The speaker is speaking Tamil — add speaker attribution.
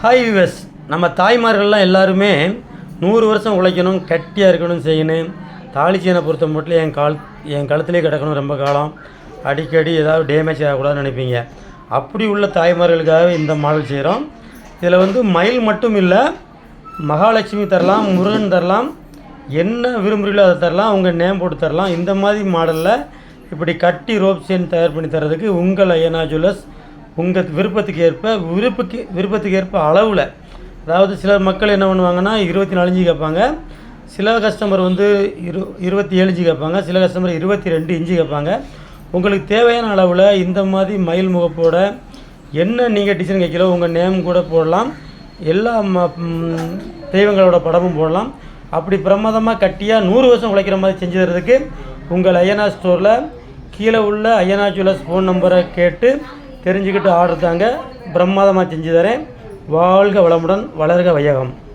Speaker 1: ஹாய் விவஸ், நம்ம தாய்மார்கள்லாம் எல்லாருமே 100 வருஷம் உழைக்கணும், கட்டியாக இருக்கணும், செய்யணும். தாலிச்சேனை பொறுத்த மட்டும் என் கழுத்துலேயே கிடக்கணும் ரொம்ப காலம், அடிக்கடி ஏதாவது டேமேஜ் ஆகக்கூடாதுன்னு நினைப்பீங்க. அப்படி உள்ள தாய்மார்களுக்காக இந்த மாடல் செய்கிறோம். இதில் மயில் மட்டும் இல்லை, மகாலட்சுமி தரலாம், முருகன் தரலாம், என்ன விரும்புகிறீங்களோ அதை தரலாம், உங்கள் நேம் போட்டு தரலாம். இந்த மாதிரி மாடலில் இப்படி கட்டி ரோப் செயின் தயார் பண்ணி தரதுக்கு உங்கள் ஐயனா ஜுவல்லர்ஸ் உங்கள் விருப்பத்துக்கு ஏற்ப அளவில். அதாவது சில மக்கள் என்ன பண்ணுவாங்கன்னா 24 இன்ச்சு கேட்பாங்க, சில கஸ்டமர் 27 இன்ச்சு கேட்பாங்க, சில கஸ்டமர் 22 இன்ச்சு கேட்பாங்க. உங்களுக்கு தேவையான அளவில் இந்த மாதிரி மயில் முகப்போட என்ன நீங்கள் டிசைன் கேட்கல உங்கள் நேம் கூட போடலாம், எல்லா தெய்வங்களோட படமும் போடலாம். அப்படி பிரமாதமாக கட்டியாக 100 வருஷம் உழைக்கிற மாதிரி செஞ்சு தரதுக்கு உங்கள் ஐயனா ஸ்டோரில் கீழே உள்ள ஐயனா ஜுவல்லர்ஸ் ஃபோன் நம்பரை கேட்டு தெரிஞ்சுக்கிட்டு ஆர்டர் தாங்க. பிரமாதமாக செஞ்சு தரேன். வாழ்க வளமுடன், வளர்க வையகம்.